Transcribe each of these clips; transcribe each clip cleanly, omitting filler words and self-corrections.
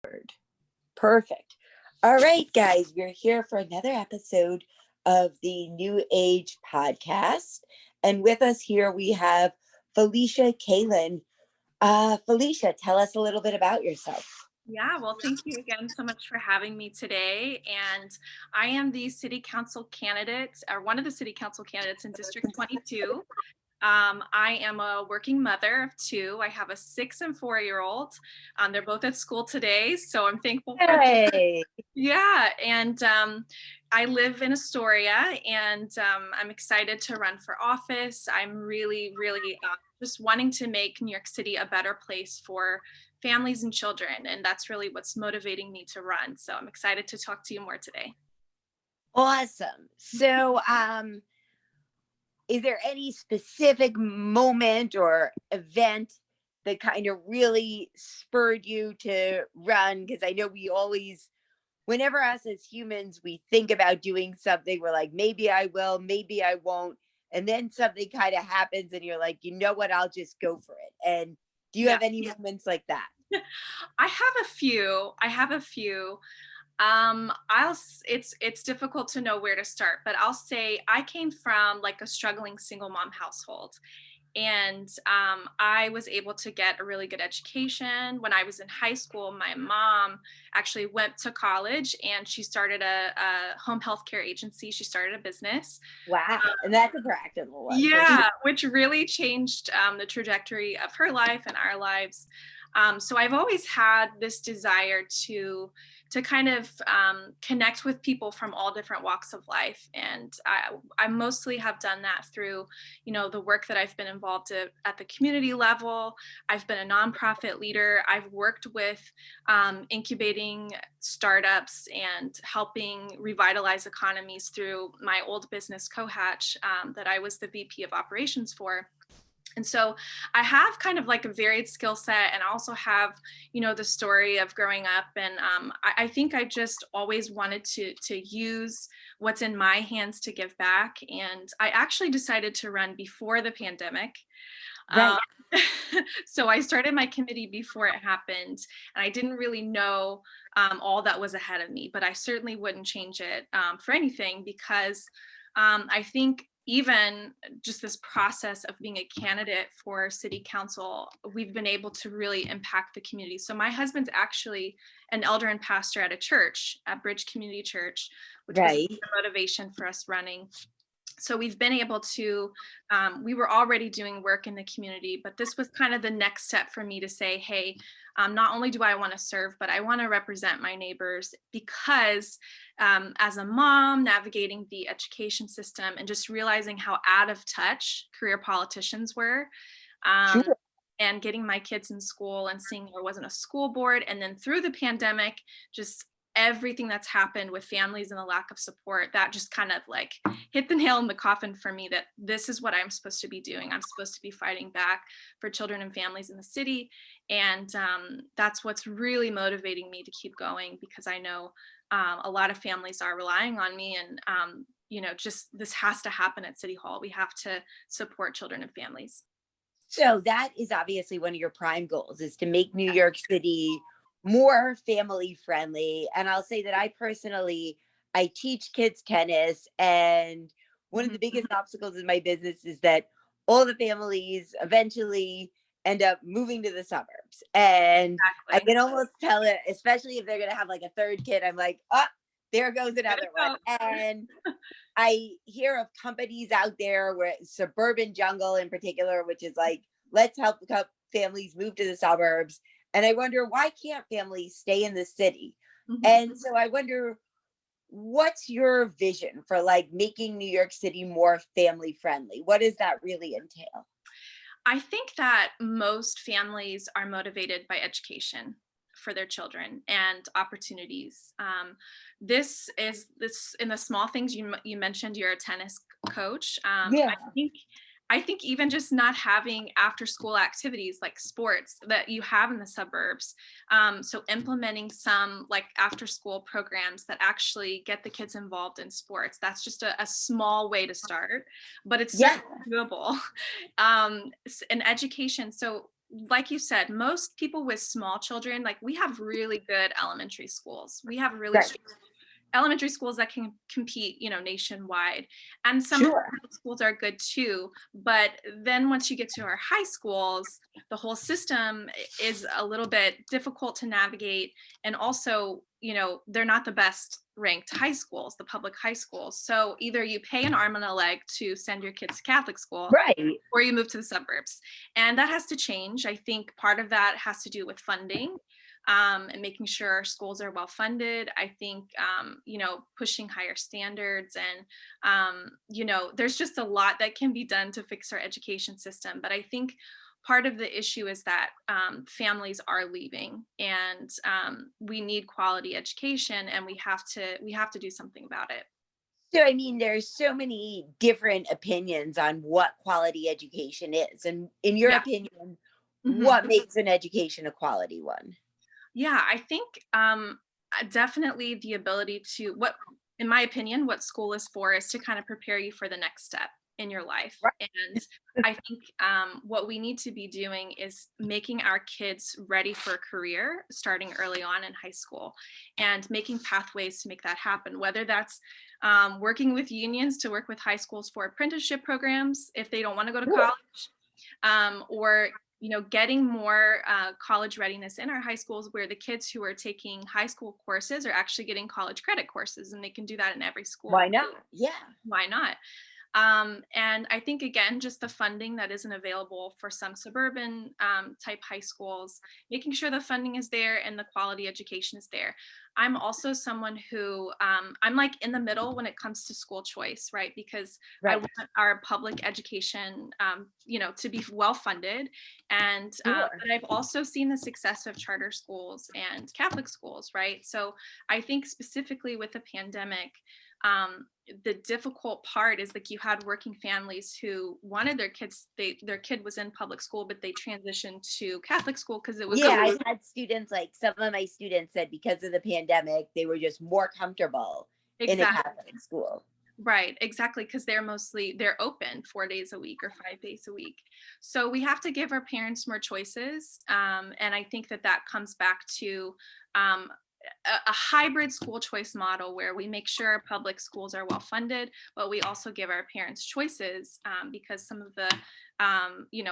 Perfect. All right, guys, we're here for another episode of the New Age podcast. And with us here, we have Felicia Kalan. Felicia, tell us a little bit about yourself. Yeah, well, thank you again so much for having me today. And I am the city council candidate, or one of the city council candidates in District 22. I am a working mother of two. I have a 6 and 4-year-old. They're both at school today, so I'm thankful for that. Hey. Yeah, and I live in Astoria, and I'm excited to run for office. I'm really just wanting to make New York City a better place for families and children, and that's really what's motivating me to run. So I'm excited to talk to you more today. Awesome. So, is there any specific moment or event that kind of really spurred you to run? Because I know we always, whenever us as humans, we think about doing something, we're like, maybe I will, maybe I won't. And then something kind of happens and you're like, you know what, I'll just go for it. And do you Yeah, have any moments like that? I have a few. It's difficult to know where to start, but I'll say I came from like a struggling single mom household. And I was able to get a really good education. When I was in high school, my mom actually went to college and she started a home health care agency. She started a business. Wow. And that's a practical one for sure. Yeah, which really changed the trajectory of her life and our lives. So I've always had this desire to kind of connect with people from all different walks of life, and I mostly have done that through, the work that I've been involved at the community level. I've been a nonprofit leader. I've worked with incubating startups and helping revitalize economies through my old business Cohatch that I was the VP of operations for. And so I have kind of like a varied skill set, and I also have, the story of growing up. And I think I just always wanted to use what's in my hands to give back. And I actually decided to run before the pandemic. Right. So I started my committee before it happened, and I didn't really know all that was ahead of me, but I certainly wouldn't change it for anything, because I think even just this process of being a candidate for city council, we've been able to really impact the community. So my husband's actually an elder and pastor at a church, at Bridge Community Church, which was Right. a motivation for us running. So we've been able to, we were already doing work in the community, but this was kind of the next step for me to say, hey, not only do I want to serve, but I want to represent my neighbors, because as a mom navigating the education system and just realizing how out of touch career politicians were, um, Sure. and getting my kids in school and seeing there wasn't a school board. And then through the pandemic, just everything that's happened with families and the lack of support, that just kind of like hit the nail in the coffin for me, that this is what I'm supposed to be doing. I'm supposed to be fighting back for children and families in the city. And that's what's really motivating me to keep going, because I know a lot of families are relying on me, and just this has to happen at City Hall. We have to support children and families. So that is obviously one of your prime goals, is to make New York City more family friendly. And I'll say that I teach kids tennis, and one of the biggest obstacles in my business is that all the families eventually end up moving to the suburbs. And I Exactly. can almost tell it, especially if they're going to have like a third kid, I'm like, oh, there goes another one. And I hear of companies out there where Suburban Jungle in particular, which is like, let's help families move to the suburbs. And I wonder, why can't families stay in the city? Mhm. And so I wonder, what's your vision for like making New York City more family friendly? What does that really entail? I think that most families are motivated by education for their children and opportunities. This in the small things. You mentioned you're a tennis coach. Yeah. I think even just not having after school activities like sports that you have in the suburbs. So implementing some like after school programs that actually get the kids involved in sports. That's just a small way to start, but it's Yeah. certainly doable. And education. So like you said, most people with small children, like we have really good elementary schools. We have really Right. strong elementary schools that can compete, nationwide. And some of Sure. our middle schools are good too. But then once you get to our high schools, the whole system is a little bit difficult to navigate. And also, they're not the best ranked high schools, the public high schools. So either you pay an arm and a leg to send your kids to Catholic school, Right. or you move to the suburbs. And that has to change. I think part of that has to do with funding, and making sure our schools are well funded. I think, pushing higher standards, and, there's just a lot that can be done to fix our education system. But I think part of the issue is that, families are leaving, and, we need quality education, and we have to do something about it. So, I mean, there's so many different opinions on what quality education is. And in your Yeah. opinion, Mhm. what makes an education a quality one? Yeah, I think, definitely the ability to, what, in my opinion, what school is for is to kind of prepare you for the next step in your life. Right. And I think, what we need to be doing is making our kids ready for a career starting early on in high school, and making pathways to make that happen, whether that's, working with unions to work with high schools for apprenticeship programs if they don't want to go to Sure. college, or getting more, college readiness in our high schools, where the kids who are taking high school courses are actually getting college credit courses, and they can do that in every Why school. not? Yeah. Why not? And I think, again, just the funding that isn't available for some suburban, type high schools, making sure the funding is there and the quality education is there. I'm also someone who, I'm like in the middle when it comes to school choice, right? Because I Right. want our public education, to be well funded. And, Sure. but I've also seen the success of charter schools and Catholic schools, right? So I think specifically with the pandemic, the difficult part is, like, you had working families who wanted their kid was in public school, but they transitioned to Catholic school because it was Yeah, I had students, like some of my students said because of the pandemic, they were just more comfortable in a exactly Catholic school. right, exactly, because they're open 4 days a week or 5 days a week. So we have to give our parents more choices, and I think that comes back to, um, a hybrid school choice model where we make sure our public schools are well funded, but we also give our parents choices, because some of the,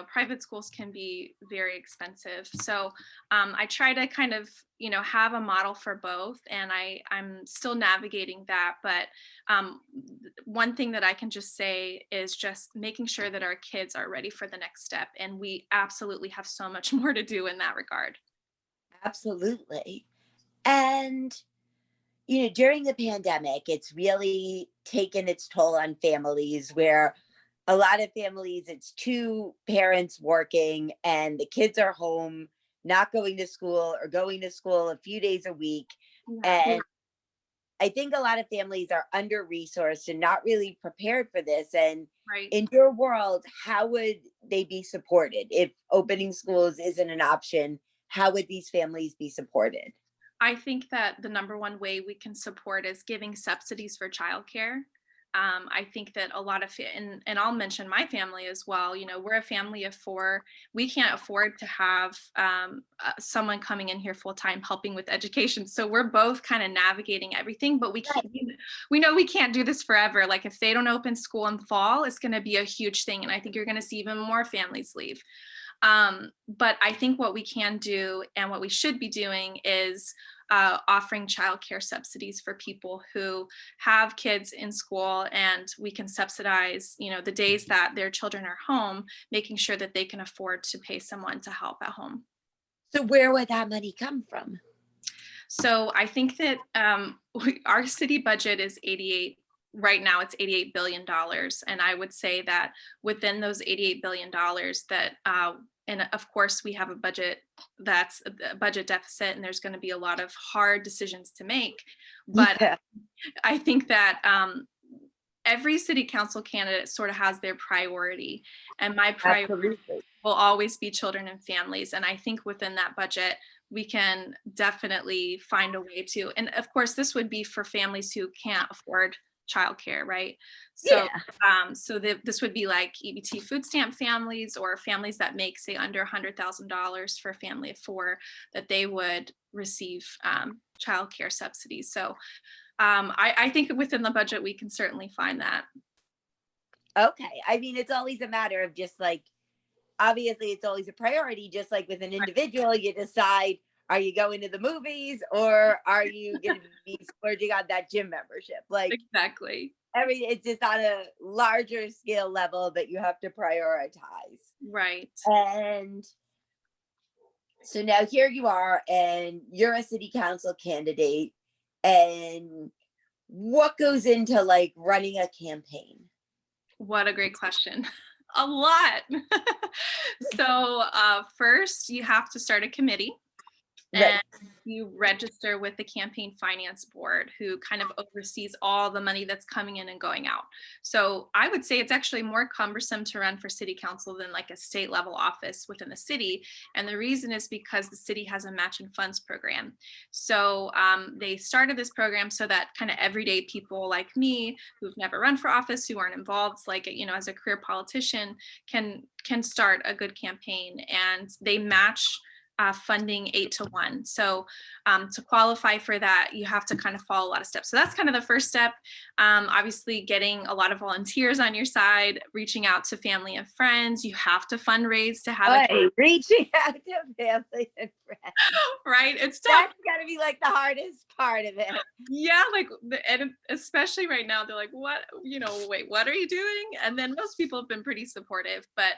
private schools can be very expensive. So, I try to kind of, have a model for both, and I'm still navigating that. But, one thing that I can just say is just making sure that our kids are ready for the next step, and we absolutely have so much more to do in that regard. Absolutely. And, during the pandemic, it's really taken its toll on families where a lot of families, it's two parents working and the kids are home, not going to school or going to school a few days a week. Yeah. And I think a lot of families are under resourced and not really prepared for this. And Right. in your world, how would they be supported if opening schools isn't an option? How would these families be supported? I think that the number one way we can support is giving subsidies for childcare. I think that a lot of, and I'll mention my family as well. We're a family of four. We can't afford to have, someone coming in here full time helping with education. So we're both kind of navigating everything, but we can't. Right. We know we can't do this forever. Like, if they don't open school in fall, it's going to be a huge thing, and I think you're going to see even more families leave. But I think what we can do and what we should be doing is, offering childcare subsidies for people who have kids in school, and we can subsidize, the days that their children are home, making sure that they can afford to pay someone to help at home. So where would that money come from? So I think that, our city budget is 88. Right now, it's $88 billion, and I would say that within those $88 billion, that, and of course we have a budget that's a budget deficit, and there's going to be a lot of hard decisions to make. But Yeah, I think that, every city council candidate sort of has their priority, and my priority absolutely. will always be children and families. And I think within that budget, we can definitely find a way to, and of course, this would be for families who can't afford childcare, right? So, Yeah. this would be like EBT food stamp families or families that make, say, under $100,000 for a family of four, that they would receive childcare subsidies. So, I think within the budget we can certainly find that. Okay. I mean, it's always a matter of just like, obviously, it's always a priority. Just like with an individual, you decide, are you going to the movies or are you going to be splurging on that gym membership? Like, Exactly. it's just on a larger scale level that you have to prioritize. Right. And so now here you are, and you're a city council candidate. And what goes into like running a campaign? What a great question. A lot. So, first, you have to start a committee, Right. and you register with the campaign finance board, who kind of oversees all the money that's coming in and going out. So I would say it's actually more cumbersome to run for city council than like a state level office within the city. And the reason is because the city has a match and funds program. So they started this program so that kind of everyday people like me who've never run for office, who aren't involved like, as a career politician, can start a good campaign, and they match funding 8 to 1. So to qualify for that, you have to kind of follow a lot of steps. So that's kind of the first step. Obviously, getting a lot of volunteers on your side, reaching out to family and friends. You have to fundraise to have Right. Reaching out to family and friends. right. It's tough. That's got to be like the hardest part of it. Yeah, like and especially right now, they're like, what, wait, what are you doing? And then most people have been pretty supportive, but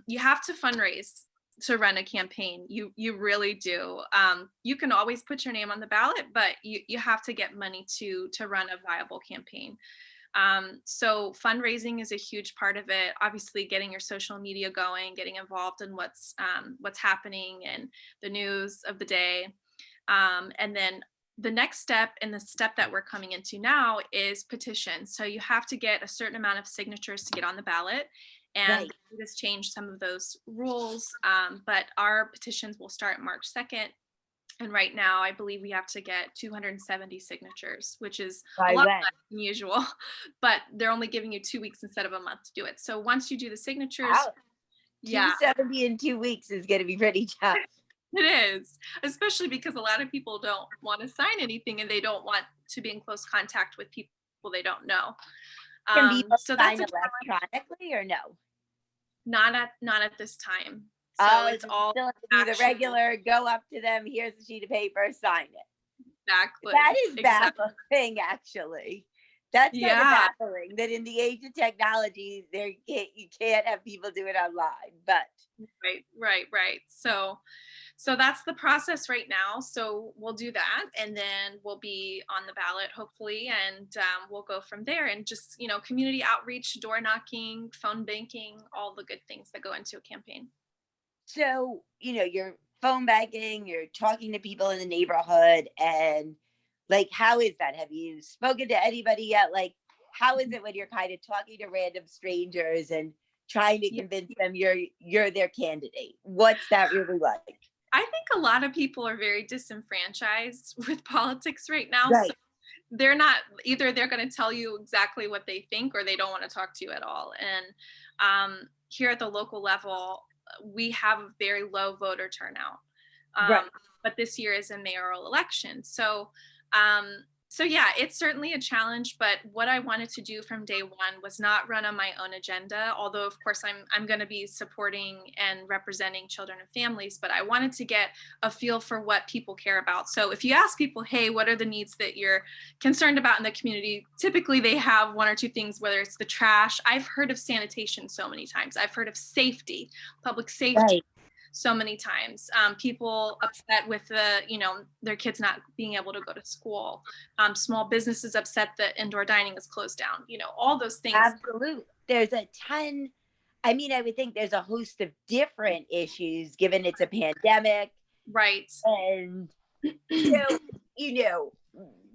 you have to fundraise to run a campaign. You really do. You can always put your name on the ballot, but you have to get money to run a viable campaign. So fundraising is a huge part of it. Obviously, getting your social media going, getting involved in what's happening and the news of the day, and then the next step, and the step that we're coming into now, is petitions. So you have to get a certain amount of signatures to get on the ballot. And Right. we just changed some of those rules, but our petitions will start March 2nd. And right now, I believe we have to get 270 signatures, which is a By lot when? less than usual, but they're only giving you 2 weeks instead of a month to do it. So once you do the signatures, Wow. yeah, 270 in 2 weeks is going to be pretty tough. it is, especially because a lot of people don't want to sign anything and they don't want to be in close contact with people they don't know. Can people So that's sign a electronically or no? not at this time. So Oh, it's so you all still have to do the actual. regular, go up to them, here's a sheet of paper, sign it. That Exactly. is Exactly. baffling, actually. That's kind of Yeah. baffling that in the age of technology, you can't have people do it online. But Right. So that's the process right now. So we'll do that, and then we'll be on the ballot hopefully, and we'll go from there. And just community outreach, door knocking, phone banking, all the good things that go into a campaign. so, you're phone banking, you're talking to people in the neighborhood, and like, how is that? Have you spoken to anybody yet? Like, how is it when you're kind of talking to random strangers and trying to Yeah. convince them you're their candidate? What's that really like? I think a lot of people are very disenfranchised with politics right now. So Right. they're not, either they're going to tell you exactly what they think, or they don't want to talk to you at all. And here at the local level, we have a very low voter turnout. Right. But this year is a mayoral election. So yeah, it's certainly a challenge, but what I wanted to do from day one was not run on my own agenda, although of course I'm going to be supporting and representing children and families, but I wanted to get a feel for what people care about. So if you ask people, hey, what are the needs that you're concerned about in the community? Typically they have one or two things, whether it's the trash. I've heard of sanitation so many times. I've heard of safety, public safety, Right. so many times. People upset with their kids not being able to go to school. Small businesses upset that indoor dining is closed down. All those things. Absolutely. There's a ton. I mean, I would think there's a host of different issues given it's a pandemic. Right. And so, you know,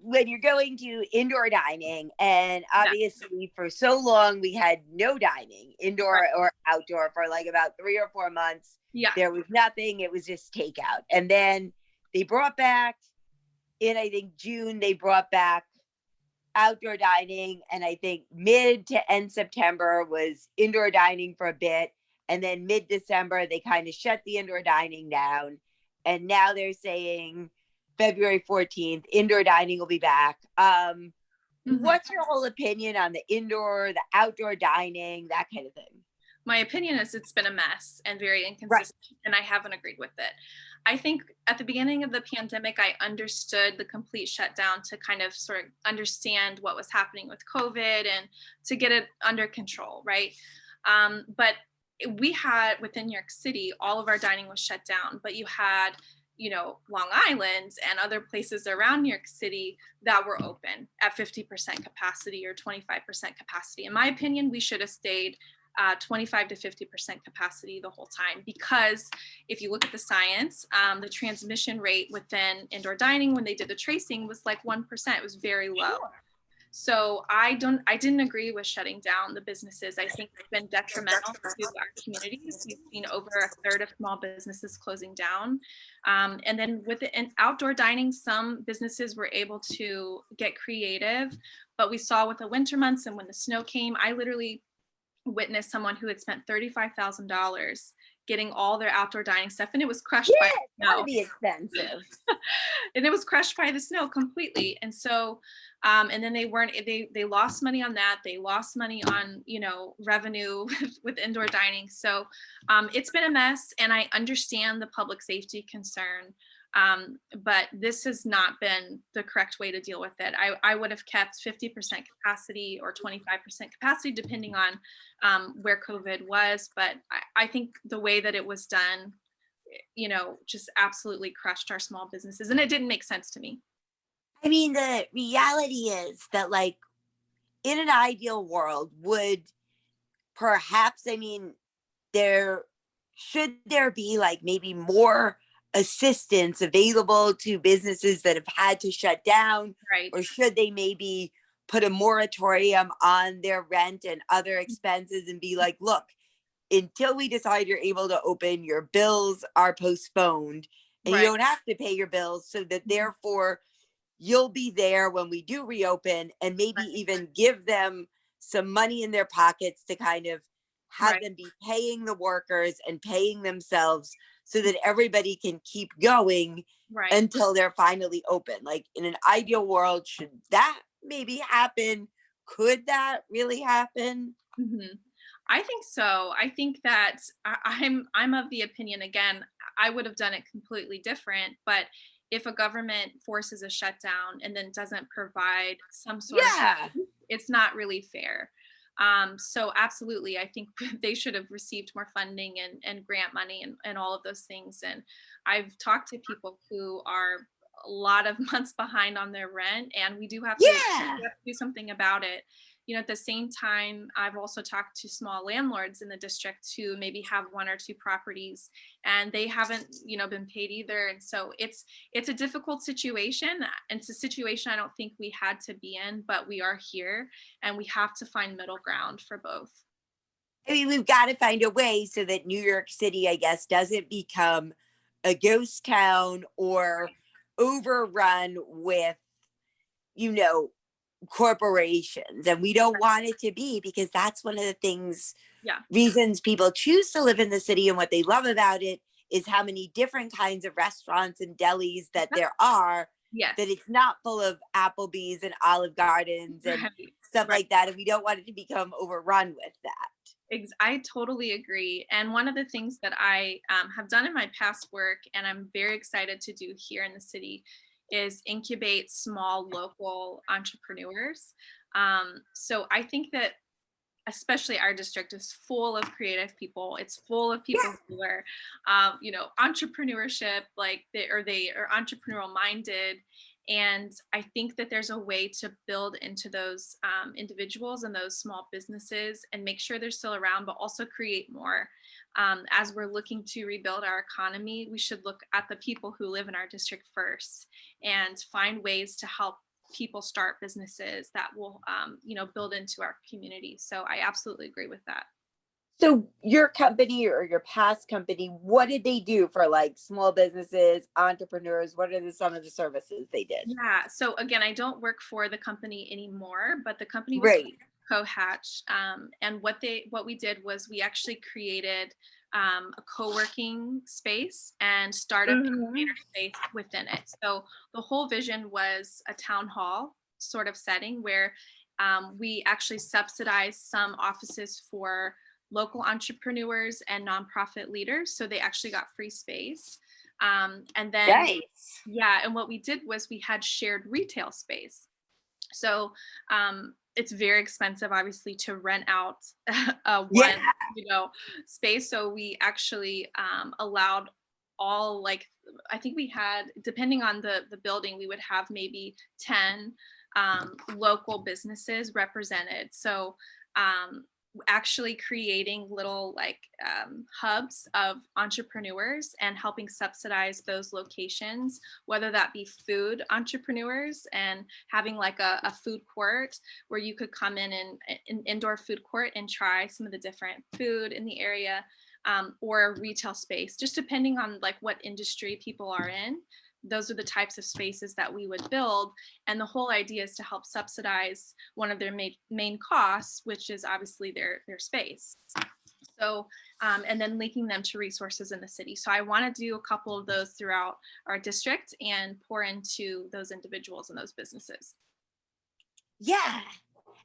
when you're going to indoor dining, and Yeah. obviously for so long we had no dining, indoor Right. or outdoor, for like about 3 or 4 months. Yeah. There was nothing. It was just takeout. And then they brought back, in I think June, they brought back outdoor dining, and I think mid to end September was indoor dining for a bit, and then mid December they kind of shut the indoor dining down, and now they're saying February 14th indoor dining will be back. Mhm. What's your whole opinion on the indoor, the outdoor dining, that kind of thing? My opinion is it's been a mess and very Right. inconsistent, and I haven't agreed with it. I think at the beginning of the pandemic, I understood the complete shutdown to kind of sort of understand what was happening with COVID and to get it under control, right? But we had within New York City, all of our dining was shut down, but you had, Long Island and other places around New York City that were open at 50% capacity or 25% capacity. In my opinion, we should have stayed 25 to 50% capacity the whole time, because if you look at the science, the transmission rate within indoor dining when they did the tracing was like 1%. It was very low. Sure. So I didn't agree with shutting down the businesses. I think it's been detrimental to our communities. We've seen over a third of small businesses closing down. And then with the outdoor dining, some businesses were able to get creative, but we saw with the winter months and when the snow came, I literally witnessed someone who had spent $35,000 getting all their outdoor dining stuff, and it was crushed by Yeah, it's the gotta snow. be expensive. And it was crushed by the snow completely. And so and then they lost money on that. They lost money on, revenue with indoor dining. So it's been a mess, and I understand the public safety concern. But this has not been the correct way to deal with it. I would have kept 50% capacity or 25% capacity, depending on where COVID was. But I think the way that it was done, just absolutely crushed our small businesses. And it didn't make sense to me. I mean, the reality is that, like, in an ideal world, would perhaps, I mean, there should there be like maybe more assistance available to businesses that have had to shut down, Right. or should they maybe put a moratorium on their rent and other expenses and be like, look, until we decide you're able to open, your bills are postponed and you Right. don't have to pay your bills, so that therefore you'll be there when we do reopen, and maybe Right. even give them some money in their pockets to kind of have Right. them be paying the workers and paying themselves, so that everybody can keep going Right. until they're finally open. Like, in an ideal world, should that maybe happen? Could that really happen? Mhm. I think so. I think that I'm of the opinion, again, I would have done it completely different, but if a government forces a shutdown and then doesn't provide some sort of Yeah. relief, it's not really fair. So absolutely, I think they should have received more funding and grant money and all of those things. And I've talked to people who are a lot of months behind on their rent, and Yeah. we have to do something about it. At the same time, I've also talked to small landlords in the district who maybe have one or two properties, and they haven't, been paid either. And so it's a difficult situation, and it's a situation I don't think we had to be in, but we are here, and we have to find middle ground for both. I mean, we've got to find a way so that New York City, I guess, doesn't become a ghost town or overrun with, you know, corporations. And we don't want it to be, because that's one of the things, Yeah. reasons people choose to live in the city, and what they love about it is how many different kinds of restaurants and delis that there are, that Yes. it's not full of Applebee's and Olive Gardens and Right. stuff Right. like that. And we don't want it to become overrun with that. I totally agree. And one of the things that I have done in my past work, and I'm very excited to do here in the city, is incubate small local entrepreneurs. So I think that especially our district is full of creative people. It's full of people Yeah. who are, entrepreneurship, like they are entrepreneurial minded. And I think that there's a way to build into those individuals and those small businesses and make sure they're still around, but also create more. As we're looking to rebuild our economy, we should look at the people who live in our district first and find ways to help people start businesses that will build into our community. So I absolutely agree with that. So your company or your past company, what did they do for like small businesses, entrepreneurs? What are some of the services they did? Yeah. So again, I don't work for the company anymore, but the company was Right. Co-Hatch. And what we did was we actually created a co-working space and startup Hmm. incubator space within it. So the whole vision was a town hall sort of setting where we actually subsidized some offices for local entrepreneurs and nonprofit leaders. So they actually got free space. And then Nice. yeah, and what we did was we had shared retail space. So it's very expensive, obviously, to rent out a Yeah. one, space. So we actually allowed all like I think we had, depending on the building, we would have maybe 10 local businesses represented. So actually creating little like hubs of entrepreneurs and helping subsidize those locations, whether that be food entrepreneurs and having like a food court where you could come in and an indoor food court and try some of the different food in the area, or a retail space, just depending on like what industry people are in. Those are the types of spaces that we would build, and the whole idea is to help subsidize one of their main costs, which is obviously their space. So and then linking them to resources in the city. So I want to do a couple of those throughout our district and pour into those individuals and those businesses. Yeah.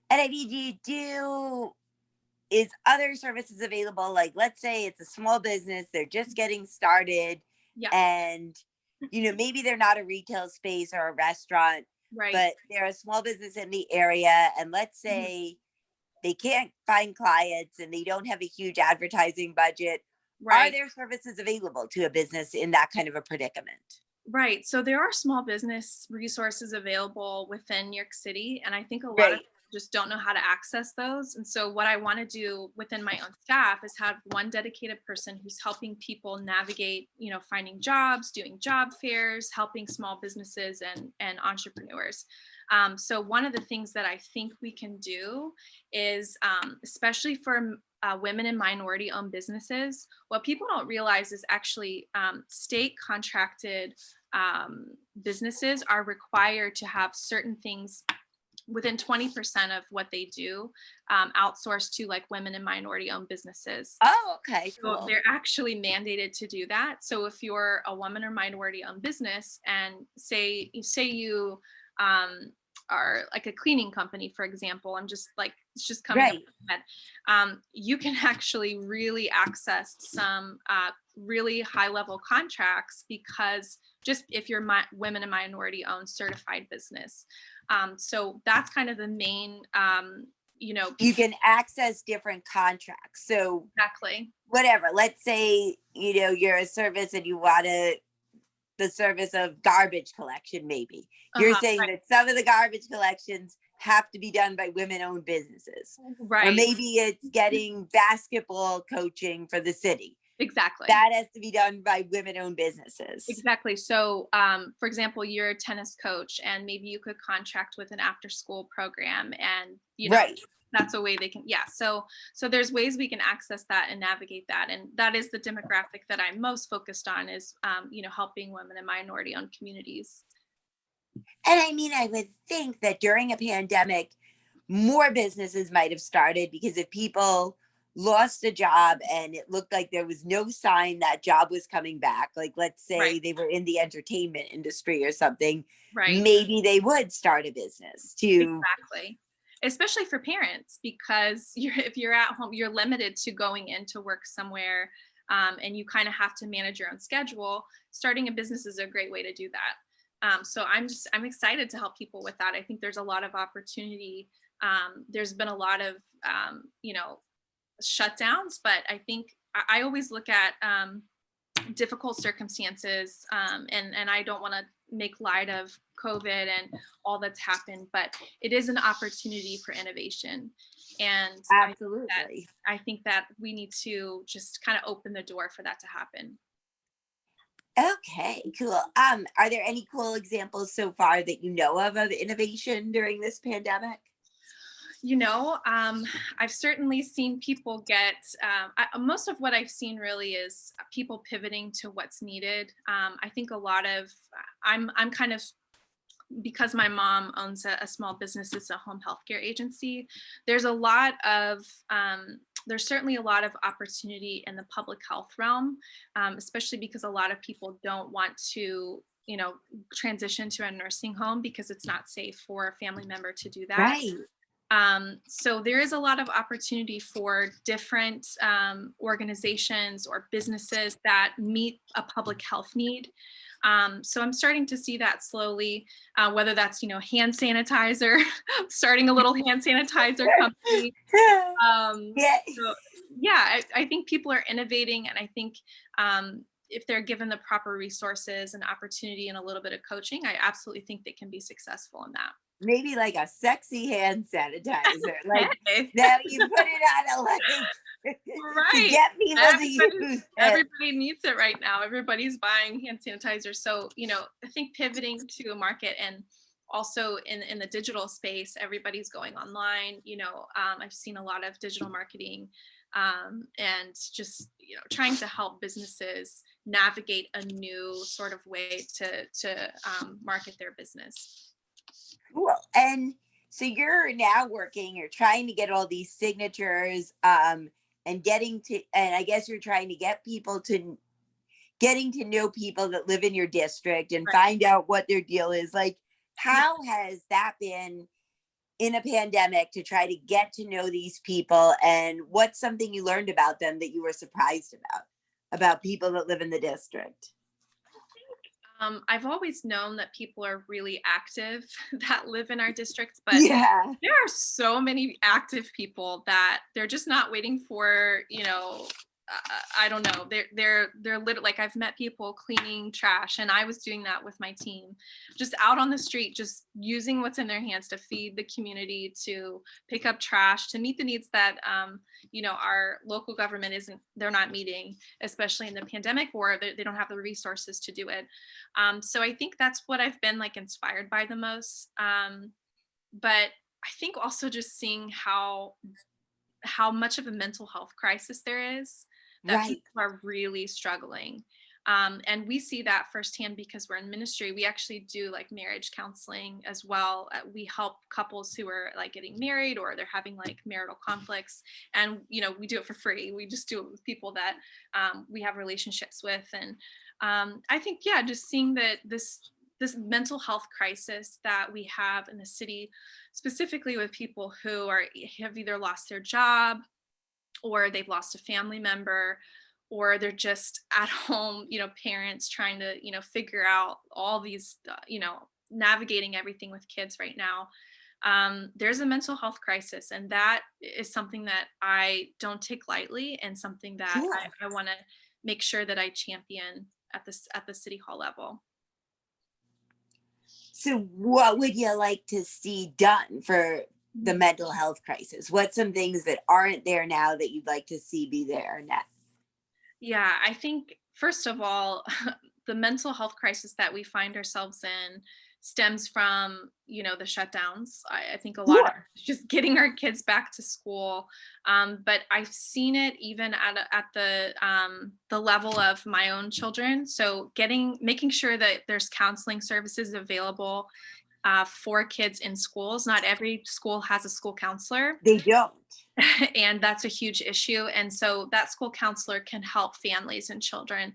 And I mean, is other services available? Like, let's say it's a small business, they're just getting started, Yeah. and, maybe they're not a retail space or a restaurant, Right. but they're a small business in the area. And let's Mhm. say they can't find clients and they don't have a huge advertising budget. Are Right. there services available to a business in that kind of a predicament? Right. So there are small business resources available within New York City, and I think a lot of Right. people just don't know how to access those. And so what I want to do within my own staff is have one dedicated person who's helping people navigate, finding jobs, doing job fairs, helping small businesses and entrepreneurs. So one of the things that I think we can do is, especially for women and minority owned businesses, what people don't realize is actually state contracted businesses are required to have certain things within 20% of what they do outsourced to like women and minority owned businesses. Oh, okay, So cool. they're actually mandated to do that. So if you're a woman or minority owned business and say you um, are like a cleaning company, for example, I'm just like it's just coming up Right. in my head. You can actually really access some really high level contracts because just if you're women and minority owned certified business. So that's kind of the main, You can access different contracts. So exactly. whatever, let's say, you're a service and you want the service of garbage collection, maybe. You're Uh-huh. saying that some of the garbage collections have to be done by women owned businesses. Or Right. maybe it's getting basketball coaching for the city. Exactly. That has to be done by women owned businesses. Exactly. So, for example, you're a tennis coach, and maybe you could contract with an after-school program, and Right. that's a way they can. Yeah. So there's ways we can access that and navigate that, and that is the demographic that I'm most focused on is, helping women and minority-owned communities. And I mean, I would think that during a pandemic, more businesses might have started because if people lost a job and it looked like there was no sign that job was coming back, like let's Right. say they were in the entertainment industry or something, Right. maybe they would start a business to. Exactly. Especially for parents, because if you're at home, you're limited to going into work somewhere, and you kind of have to manage your own schedule. Starting a business is a great way to do that. So I'm excited to help people with that. I think there's a lot of opportunity. There's been a lot of shutdowns, but I think I always look at difficult circumstances, and I don't want to make light of COVID and all that's happened, but it is an opportunity for innovation, and Absolutely. I think that we need to just kind of open the door for that to happen. Okay, cool. Are there any cool examples so far that you know of innovation during this pandemic? I've certainly seen people get, most of what I've seen really is people pivoting to what's needed. I think a lot of, I'm kind of, because my mom owns a small business, it's a home healthcare agency. There's a lot of, there's certainly a lot of opportunity in the public health realm, especially because a lot of people don't want to, transition to a nursing home because it's not safe for a family member to do that. Right. So there is a lot of opportunity for different organizations or businesses that meet a public health need. So I'm starting to see that slowly, whether that's, hand sanitizer, starting a little hand sanitizer company. Yeah. So yeah, I think people are innovating, and I think if they're given the proper resources and opportunity and a little bit of coaching, I absolutely think they can be successful in that. Maybe like a sexy hand sanitizer, like Hey. that you put it on a like to Right. get people to Everybody use it. everybody needs it right now. Everybody's buying hand sanitizer. So, I think pivoting to a market, and also in the digital space, everybody's going online. I've seen a lot of digital marketing, and just, trying to help businesses navigate a new sort of way to market their business. Cool. And so you're now working, you're trying to get all these signatures, and and I guess you're trying to get people to getting to know people that live in your district and Right. find out what their deal is. Like, Yeah. how has that been in a pandemic to try to get to know these people? And what's something you learned about them that you were surprised about people that live in the district? I've always known that people are really active that live in our district, but Yeah. there are so many active people that they're just not waiting for, I don't know. They're literally, like, I've met people cleaning trash, and I was doing that with my team, just out on the street, just using what's in their hands to feed the community, to pick up trash, to meet the needs that, our local government isn't, they're not meeting, especially in the pandemic, or they don't have the resources to do it. So I think that's what I've been like inspired by the most. But I think also just seeing how much of a mental health crisis there is, that Right. people are really struggling. And we see that firsthand because we're in ministry. We actually do like marriage counseling as well. We help couples who are like getting married, or they're having like marital conflicts. And, we do it for free. We just do it with people that we have relationships with. And I think, yeah, just seeing that this mental health crisis that we have in the city, specifically with people who have either lost their job, or they've lost a family member, or they're just at home, parents trying to, figure out all these, navigating everything with kids right now. There's a mental health crisis, and that is something that I don't take lightly, and something that Sure. I want to make sure that I champion at the city hall level. So, what would you like to see done for the Mhm. mental health crisis? What's some things that aren't there now that you'd like to see be there now? Yeah, I think first of all, the mental health crisis that we find ourselves in stems from, the shutdowns. I think a lot of Sure. just getting our kids back to school. But I've seen it even at the level of my own children. So making sure that there's counseling services available for kids in schools. Not every school has a school counselor, They don't. and that's a huge issue. And so that school counselor can help families and children.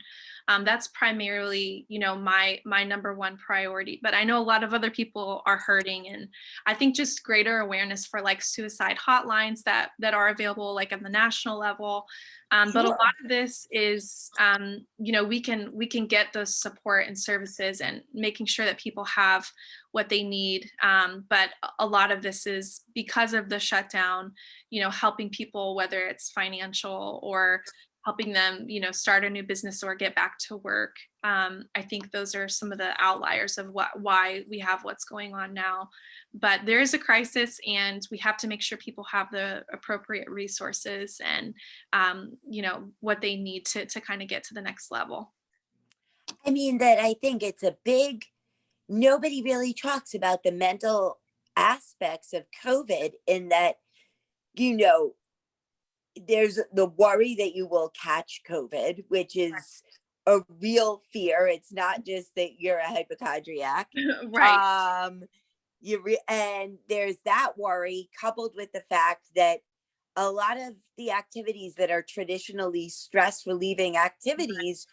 That's primarily, my number one priority. But I know a lot of other people are hurting, and I think just greater awareness for like suicide hotlines that are available, like at the national level. But a lot Sure. of this is, we can get those support and services, and making sure that people have what they need. But a lot of this is because of the shutdown, helping people, whether it's financial or helping them, start a new business or get back to work. I think those are some of the outliers of why we have what's going on now. But there is a crisis, and we have to make sure people have the appropriate resources, and what they need to kind of get to the next level. I mean, that I think it's a big, nobody really talks about the mental aspects of COVID in that, you know, there's the worry that you will catch COVID, which is a real fear. It's not just that you're a hypochondriac. Right. Um, and there's that worry coupled with the fact that a lot of the activities that are traditionally stress relieving activities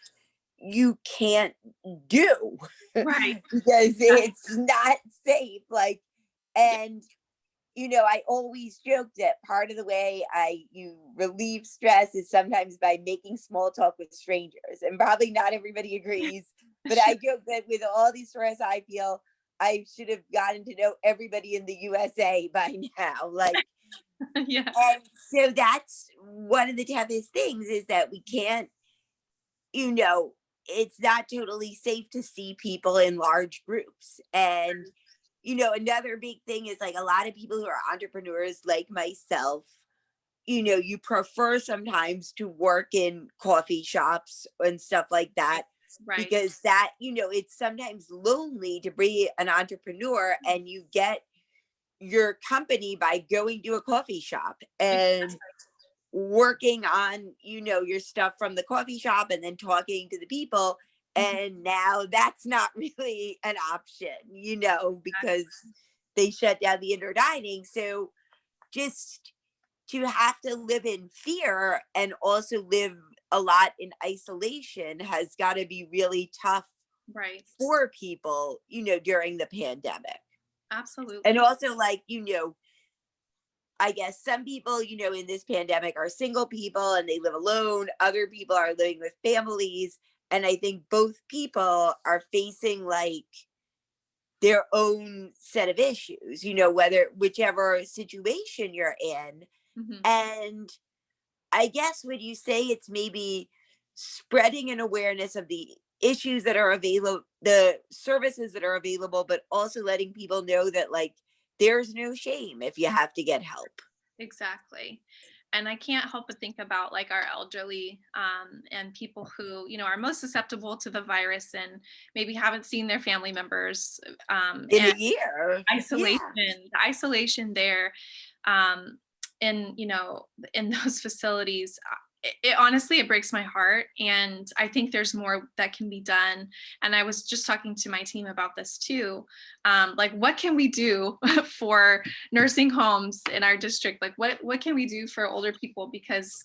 you can't do Right. because Exactly. it's not safe. Like, Yeah. and I always joke that part of the way you relieve stress is sometimes by making small talk with strangers. And probably not everybody agrees, but Sure. I joke that with all the stress I feel, I should have gotten to know everybody in the USA by now. Like, Yeah. and so that's one of the toughest things is that we can't, you know, it's not totally safe to see people in large groups. And another big thing is like a lot of people who are entrepreneurs like myself, you prefer sometimes to work in coffee shops and stuff like Right. that Right. because that, it's sometimes lonely to be an entrepreneur and you get your company by going to a coffee shop and Exactly. working on, your stuff from the coffee shop and then talking to the people. Mhm. And now that's not really an option, because they shut down the indoor dining. So just to have to live in fear and also live a lot in isolation has got to be really tough Right. for people, during the pandemic. And Absolutely. also, like, I guess some people, in this pandemic are single people and they live alone. Other people are living with families. And I think both people are facing like their own set of issues, whether whichever situation you're in. Hmm. And I guess would you say it's maybe spreading an awareness of the issues that are available, the services that are available, but also letting people know that like there's no shame if you have to get help. Exactly. And I can't help but think about like our elderly, and people who, are most susceptible to the virus and maybe haven't seen their family members, In a and year. isolation, Yeah. the isolation there, um, in, in those facilities. It honestly, it breaks my heart. And I think there's more that can be done. And I was just talking to my team about this too. Like, what can we do for nursing homes in our district? Like, what can we do for older people? Because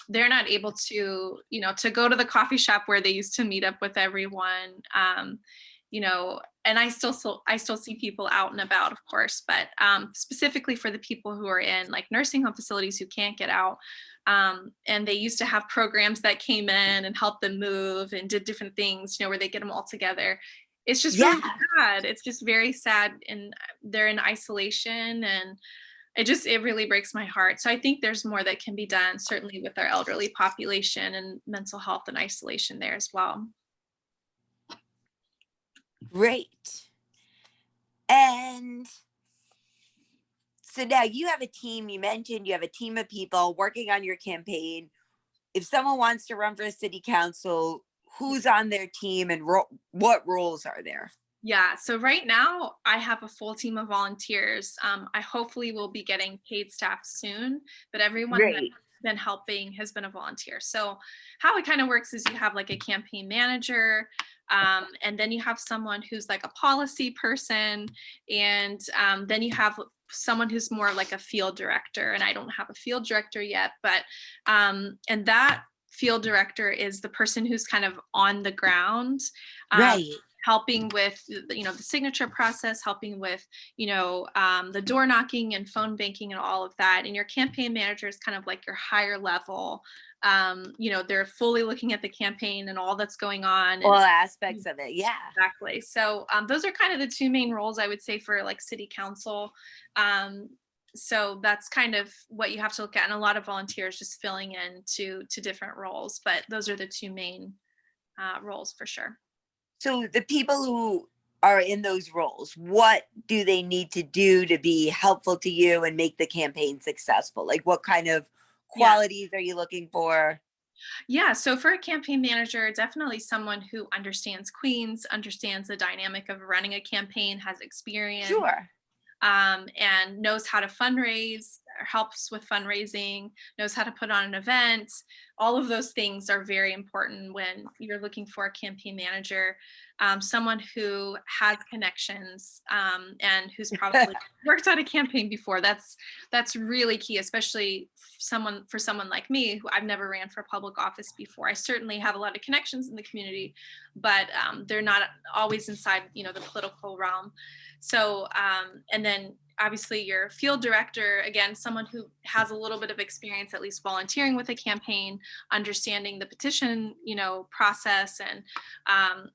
they're not able to, to go to the coffee shop where they used to meet up with everyone. And I still see people out and about, of course, but specifically for the people who are in like nursing home facilities who can't get out. And they used to have programs that came in and helped them move and did different things, where they get them all together. It's just really Yeah. sad. It's just very sad, and they're in isolation, and it really breaks my heart. So I think there's more that can be done, certainly with our elderly population and mental health and isolation there as well. Great. And so now you have a team, you mentioned you have a team of people working on your campaign. If someone wants to run for a city council, who's on their team and what roles are there? Yeah, so right now I have a full team of volunteers. I hopefully will be getting paid staff soon, but everyone that's Great. been helping has been a volunteer. So how it kind of works is you have like a campaign manager, and then you have someone who's like a policy person, and then you have someone who's more like a field director. And I don't have a field director yet, but and that field director is the person who's kind of on the ground. Um, Right. Helping with the signature process, helping with the door knocking and phone banking and all of that. And your campaign manager is kind of like your higher level. They're fully looking at the campaign and all that's going on. All And aspects of it. Yeah. exactly. So those are kind of the two main roles I would say for like city council. um, so that's kind of what you have to look at, and a lot of volunteers just filling in to different roles, but those are the two main roles for sure. So the people who are in those roles, what do they need to do to be helpful to you and make the campaign successful? Like what kind of Yeah. qualities are you looking for? Yeah, so for a campaign manager, definitely someone who understands Queens, understands the dynamic of running a campaign, has experience. Sure. and knows how to fundraise, or helps with fundraising, knows how to put on an event. All of those things are very important when you're looking for a campaign manager. Someone who has connections, and who's probably worked on a campaign before. That's really key, especially for someone like me, who I've never ran for public office before. I certainly have a lot of connections in the community, but they're not always inside, the political realm. So, and then obviously your field director, again, someone who has a little bit of experience, at least volunteering with a campaign, understanding the petition, process, and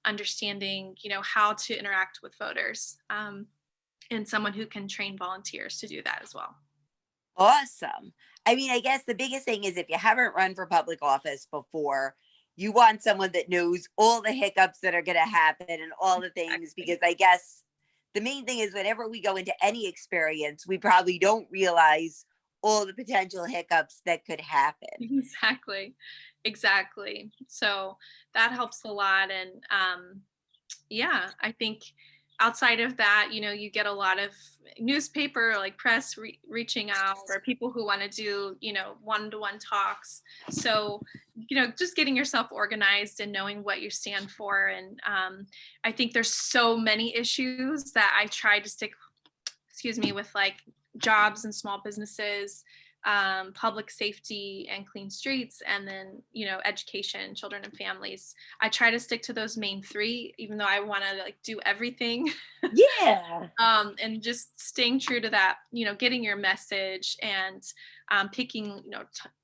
understanding, how to interact with voters, and someone who can train volunteers to do that as well. Awesome. I mean, I guess the biggest thing is if you haven't run for public office before, you want someone that knows all the hiccups that are going to happen and all the things, because I guess the main thing is whenever we go into any experience, we probably don't realize all the potential hiccups that could happen. Exactly. So that helps a lot. And yeah, I think outside of that, you get a lot of newspaper, like press reaching out, or people who want to do, one-to-one talks. So, just getting yourself organized and knowing what you stand for. And I think there's so many issues that I try to stick, with, like jobs and small businesses, public safety and clean streets, and then education, children and families. I try to stick to those main three, even though I want to like do everything. Yeah. And just staying true to that, getting your message, and picking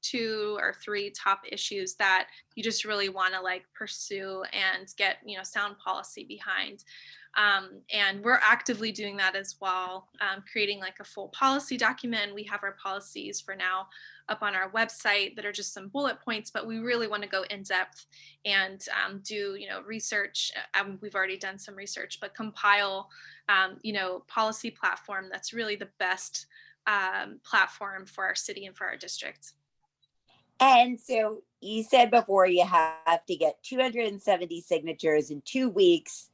two or three top issues that you just really want to like pursue and get sound policy behind. And we're actively doing that as well, creating like a full policy document. We have our policies for now up on our website that are just some bullet points, but we really want to go in depth and do research. We've already done some research, but compile policy platform that's really the best platform for our city and for our district. And so you said before you have to get 270 signatures in 2 weeks.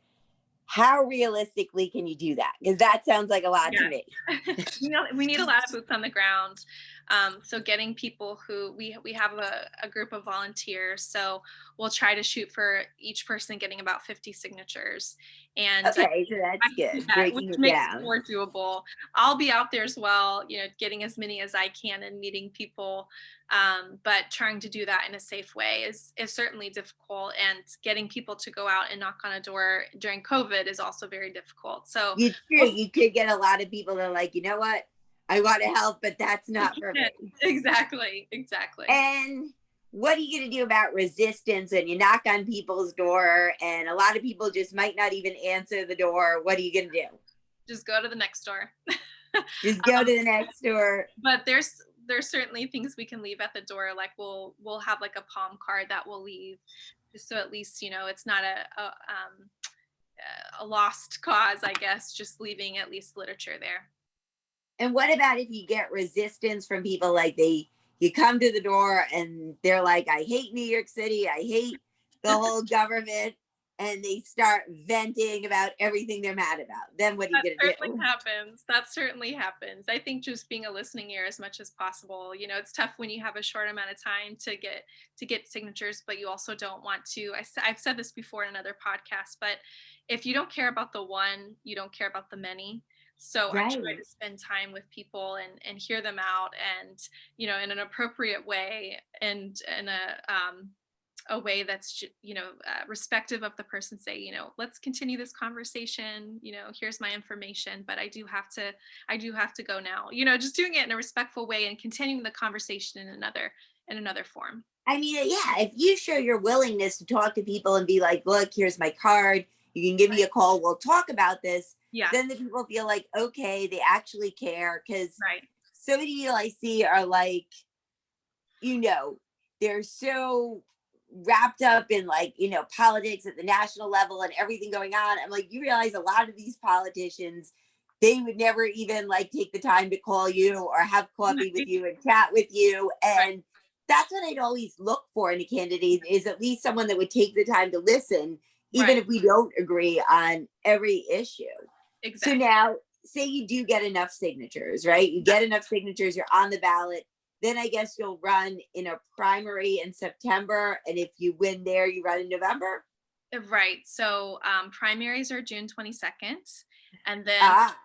How realistically can you do that? Because that sounds like a lot to me. We need a lot of boots on the ground. So getting people who we have a group of volunteers. So we'll try to shoot for each person getting about 50 signatures. And okay, so that's good. Which makes it more doable. I'll be out there as well, getting as many as I can and meeting people. But trying to do that in a safe way is certainly difficult. And getting people to go out and knock on a door during COVID is also very difficult. So you could get a lot of people that are like, you know what? I want to help, but that's not for me. Exactly. And what are you going to do about resistance when you knock on people's door and a lot of people just might not even answer the door? What are you going to do? Just go to the next door. Just go to the next door. But there's certainly things we can leave at the door. Like we'll have like a palm card that we'll leave, just so at least it's not a lost cause, I guess. Just leaving at least literature there. And what about if you get resistance from people, like you come to the door and they're like, I hate New York City, I hate the whole government, and they start venting about everything they're mad about? Then what are you going to do? That certainly happens. I think just being a listening ear as much as possible. It's tough when you have a short amount of time to get signatures, but you also don't want to. I've said this before in another podcast, but if you don't care about the one, you don't care about the many. So right. I try to spend time with people and hear them out, and in an appropriate way, and in a way that's respective of the person. Say, let's continue this conversation. Here's my information, but I do have to go now. Just doing it in a respectful way and continuing the conversation in another form. I mean, yeah, if you show your willingness to talk to people and be like, look, here's my card, you can give me a call, we'll talk about this. Yeah. Then the people feel like, okay, they actually care. Because so many people I see are like, they're so wrapped up in like, politics at the national level and everything going on. I'm like, you realize a lot of these politicians, they would never even like take the time to call you or have coffee with you and chat with you. And that's what I'd always look for in a candidate, is at least someone that would take the time to listen, even if we don't agree on every issue. Exactly. So now say you do get enough signatures, right? You get enough signatures, you're on the ballot. Then I guess you'll run in a primary in September. And if you win there, you run in November. Right. So primaries are June 22nd, and then Ah,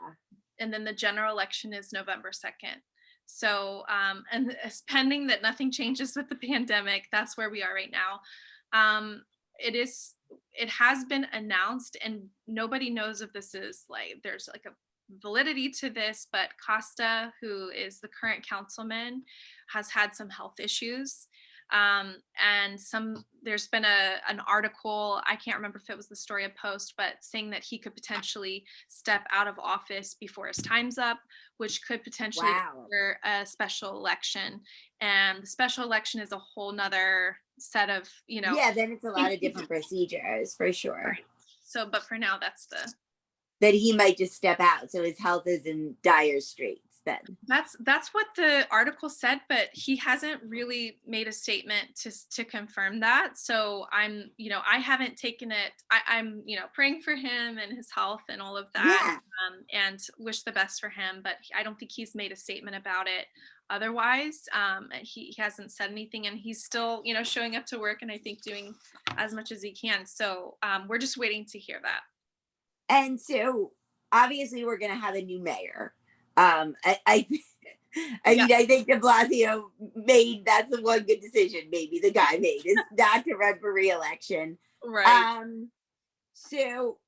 the general election is November 2nd. So and it's pending that nothing changes with the pandemic. That's where we are right now. Um, it is. It has been announced, and nobody knows if this is like there's like a validity to this. But Costa, who is the current councilman, has had some health issues, and there's been an article, I can't remember if it was the story of Post, but saying that he could potentially step out of office before his time's up, which could potentially wow. trigger a special election. And the special election is a whole nother set of, Yeah, then it's a lot of different procedures for sure. right. So but for now, that's the That he might just step out. So his health is in dire straits then. That's what the article said, but he hasn't really made a statement to confirm that. So I haven't taken it. I'm praying for him and his health and all of that, Yeah. and wish the best for him. But I don't think he's made a statement about it. Otherwise, he hasn't said anything, and he's still showing up to work, and I think doing as much as he can. So we're just waiting to hear that. And so obviously we're gonna have a new mayor. I I Yeah. mean, I think de Blasio made that's the one good decision maybe the guy made is not to run for reelection. Right. Um, so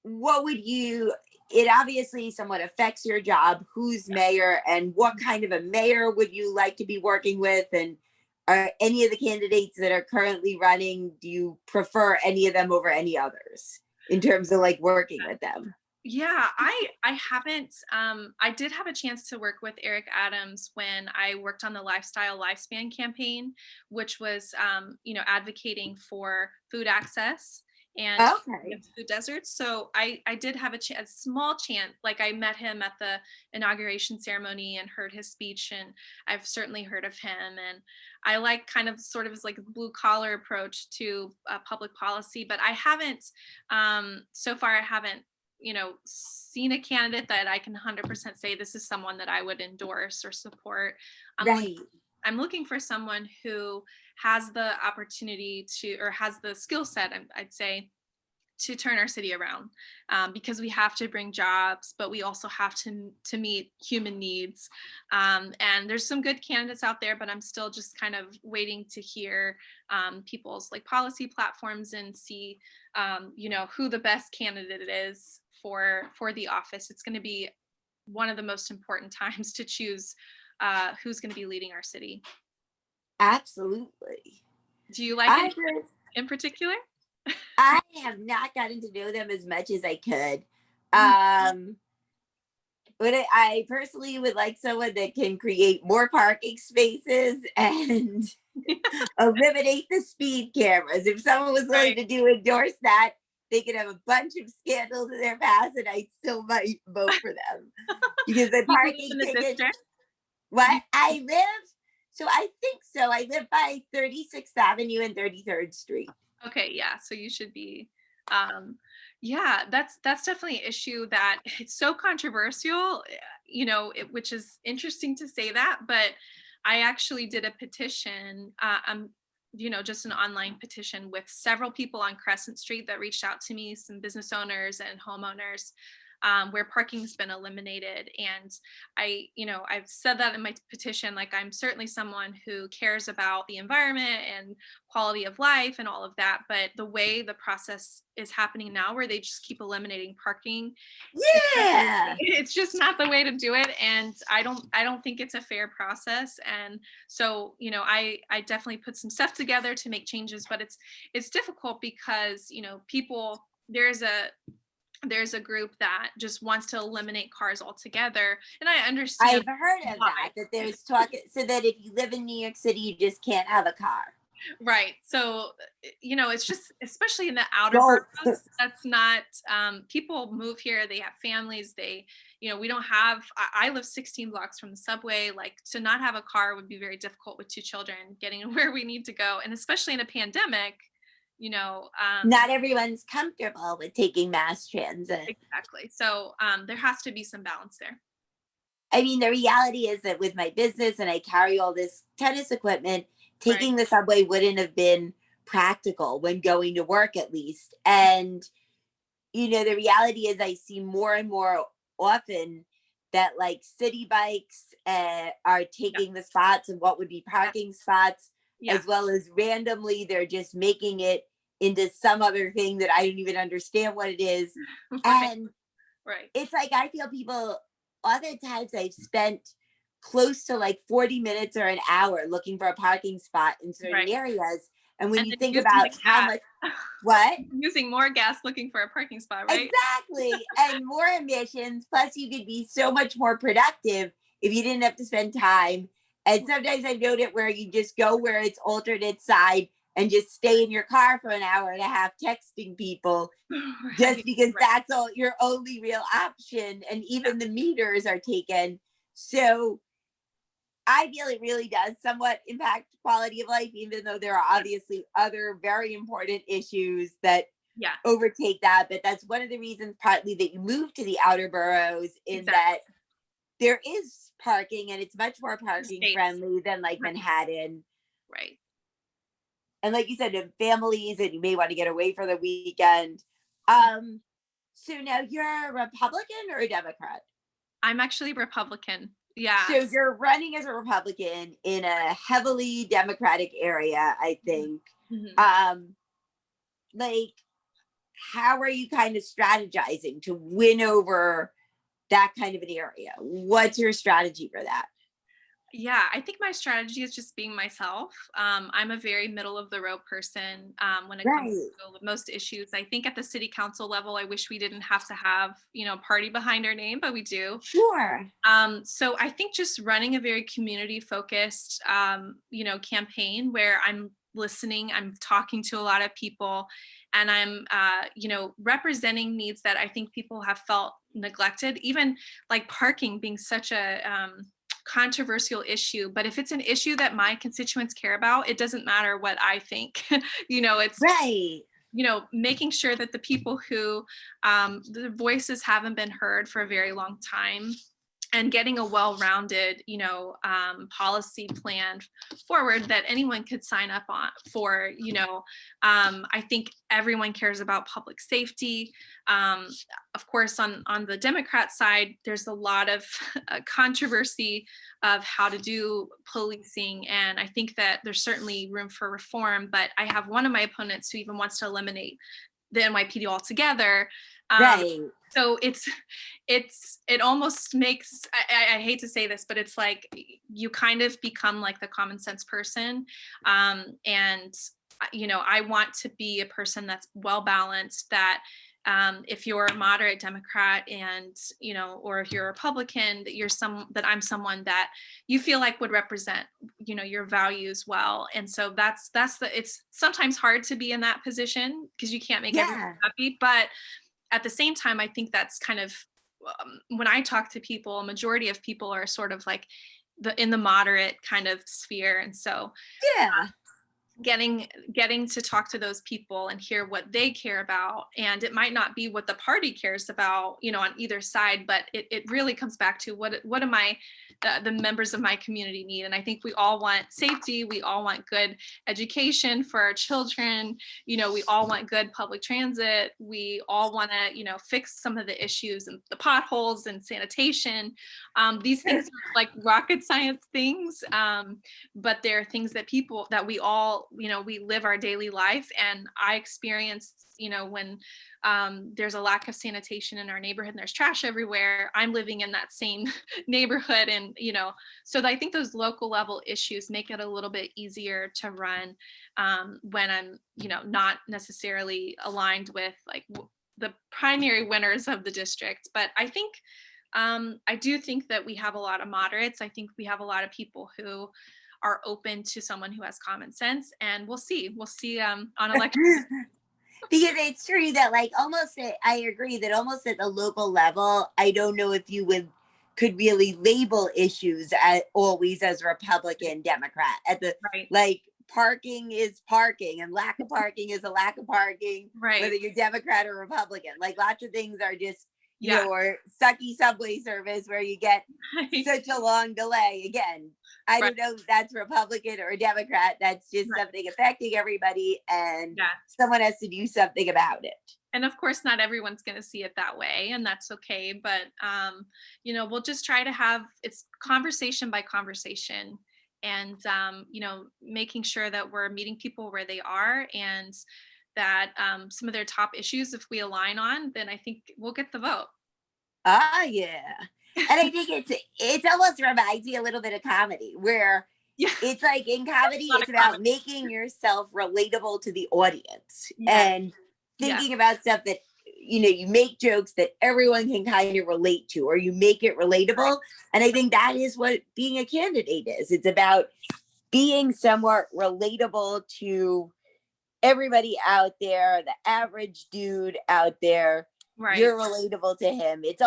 what would you it obviously somewhat affects your job, who's mayor and what kind of a mayor would you like to be working with? And are any of the candidates that are currently running, do you prefer any of them over any others in terms of like working with them? Yeah, I haven't. I did have a chance to work with Eric Adams when I worked on the Lifestyle Lifespan campaign, which was advocating for food access and Okay. food deserts. So I did have a small chance. Like I met him at the inauguration ceremony and heard his speech, and I've certainly heard of him. And I like kind of sort of his like blue collar approach to public policy, but I haven't. So far, I haven't seen a candidate that I can 100% say this is someone that I would endorse or support. I'm look- Right. I'm looking for someone who has the opportunity to, or has the skill set, I'd say, to turn our city around, because we have to bring jobs, but we also have to meet human needs. And there's some good candidates out there, but I'm still just kind of waiting to hear people's like policy platforms and see who the best candidate is for the office. It's going to be one of the most important times to choose who's going to be leading our city. Absolutely. Do you like I any just, in particular? I have not gotten to know them as much as I could. Mm. But I personally would like someone that can create more parking spaces and eliminate the speed cameras. If someone was willing Right. to do endorse that, they could have a bunch of scandals in their past, and I still might vote for them because the You live parking in the tickets. district? What I live, so I think so. I live by 36th Avenue and 33rd Street. Okay, yeah, so you should be yeah, that's definitely an issue that it's so controversial, which is interesting to say that, but I actually did a petition, just an online petition with several people on Crescent Street that reached out to me, some business owners and homeowners, where parking's been eliminated. And I've said that in my petition, like I'm certainly someone who cares about the environment and quality of life and all of that. But the way the process is happening now, where they just keep eliminating parking, Yeah, it's just not the way to do it. And I don't think it's a fair process. And so I definitely put some stuff together to make changes, but it's difficult because people, there's a group that just wants to eliminate cars altogether, and I understand I've heard of why. that. That there's talk so that if you live in New York City, you just can't have a car. Right. So, it's just, especially in the outer Don't. boroughs, that's not, people move here, they have families, we don't have, I live 16 blocks from the subway. Like to not have a car would be very difficult with two children getting where we need to go. And especially in a pandemic, Not everyone's comfortable with taking mass transit. Exactly. So there has to be some balance there. I mean, the reality is that with my business and I carry all this tennis equipment, Right. taking the subway wouldn't have been practical when going to work, at least. And, the reality is I see more and more often that like city bikes are Yeah. taking the spots of what would be Yeah. parking spots, Yeah. as well as randomly they're just making it into some other thing that I don't even understand what it is. Right. And Right. it's like I feel people, other times I've spent close to like 40 minutes or an hour looking for a parking spot in certain Right. areas. And when And you then think using the about how gas. much, what? Using more gas looking for a parking spot, right? Exactly. And more emissions. Plus, you could be so much more productive if you didn't have to spend time. And sometimes I've noted where you just go where it's alternate side and just stay in your car for an hour and a half texting people, just Right. because Right. that's all your only real option. And Yeah. even the meters are taken. So I feel it really does somewhat impact quality of life, even though there are Yeah. obviously other very important issues that Yeah. overtake that. But that's one of the reasons, partly, that you move to the outer boroughs, in Exactly. that there is parking and it's much more parking Space. friendly than like Right. Manhattan. Right. And like you said, families, and you may want to get away for the weekend. Um, so now you're a Republican or a Democrat? I'm actually Republican. Yeah. So you're running as a Republican in a heavily Democratic area, I think. Mhm. Um, like, how are you kind of strategizing to win over that kind of an area? What's your strategy for that? Yeah, I think my strategy is just being myself. I'm a very middle of the road person when it comes Right. to most issues. I think at the city council level, I wish we didn't have to have, party behind our name, but we do. Sure. So I think just running a very community focused, campaign where I'm listening, I'm talking to a lot of people, and I'm, representing needs that I think people have felt neglected, even like parking being such a controversial issue. But if it's an issue that my constituents care about, it doesn't matter what I think. It's Right. making sure that the people who the voices haven't been heard for a very long time, and getting a well-rounded policy plan forward that anyone could sign up on for. I think everyone cares about public safety. um, of course, on the Democrat side, there's a lot of controversy of how to do policing, and I think that there's certainly room for reform. But I have one of my opponents who even wants to eliminate the NYPD altogether. um, Right. so it almost makes, I hate to say this, but it's like you kind of become like the common sense person. And I want to be a person that's well balanced, that if you're a moderate Democrat, and or if you're a Republican, that I'm someone that you feel like would represent your values well. And so it's sometimes hard to be in that position because you can't make everyone Yeah. happy. But at the same time, I think that's kind of, when I talk to people, a majority of people are sort of like in the moderate kind of sphere. And so Yeah. getting to talk to those people and hear what they care about, and it might not be what the party cares about on either side, but it really comes back to what am I, the members of my community need. And I think we all want safety, we all want good education for our children, we all want good public transit, we all want to fix some of the issues and the potholes and sanitation. These things are like rocket science things, but there are things that we all we live our daily life. And I experienced when there's a lack of sanitation in our neighborhood and there's trash everywhere, I'm living in that same neighborhood. And so I think those local level issues make it a little bit easier to run when I'm not necessarily aligned with like the primary winners of the district. But I think I do think that we have a lot of moderates. I think we have a lot of people who are open to someone who has common sense, and we'll see on election. Because it's true that like I agree that almost at the local level, I don't know if you could really label issues always as Republican, Democrat at the Right. like parking is parking and lack of parking is a lack of parking, whether Right. you're Democrat or Republican. Like lots of things are just, Yeah. or sucky subway service where you get Right. such a long delay. Again, I Right. don't know if that's Republican or Democrat. That's just Right. something affecting everybody, and Yeah. someone has to do something about it. And of course, not everyone's going to see it that way, and that's okay. But we'll just try to have it's conversation by conversation, and making sure that we're meeting people where they are, and that some of their top issues, if we align on, then I think we'll get the vote. Ah, yeah. And I think it's almost reminds me a little bit of comedy where Yeah, it's like in a comedy, lot of it's about comments. making yourself relatable to the audience Yes, and yes, thinking about stuff that, you make jokes that everyone can kind of relate to, or you make it relatable. And I think that is what being a candidate is. It's about being somewhat relatable to everybody out there, the average dude out there. right. You're relatable to him. It's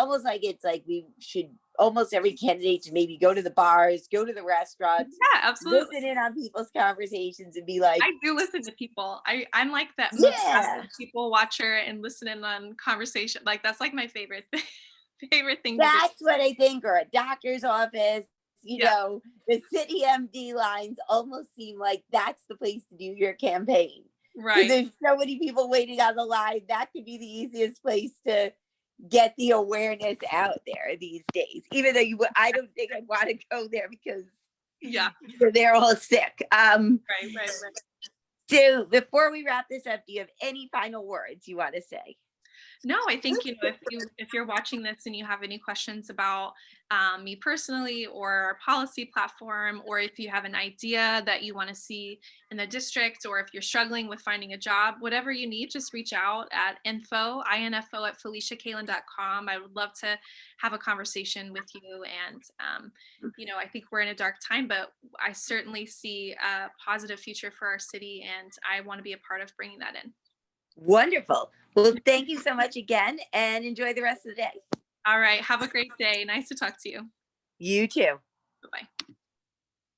like we should almost every candidate to maybe go to the bars, go to the restaurants, Yeah, absolutely. listen in on people's conversations and be like, I do listen to people. I'm like that most yeah, passive people watcher and listening on conversation. Like that's like my favorite thing, favorite thing to do. that's what I think. Or a doctor's office, Yeah, the city MD lines almost seem like that's the place to do your campaign. Because right. there's so many people waiting on the line. That could be the easiest place to get the awareness out there these days. Even though I don't think I'd want to go there because Yeah, they're all sick. right, right, right. So before we wrap this up, do you have any final words you want to say? No, I think if you're watching this and you have any questions about me personally or our policy platform, or if you have an idea that you want to see in the district, or if you're struggling with finding a job, whatever you need, just reach out at info at feliciakalan.com. I would love to have a conversation with you. And I think we're in a dark time, but I certainly see a positive future for our city, and I want to be a part of bringing that in. Wonderful. Well, thank you so much again and enjoy the rest of the day. All right. Have a great day. Nice to talk to you. You too. Bye bye.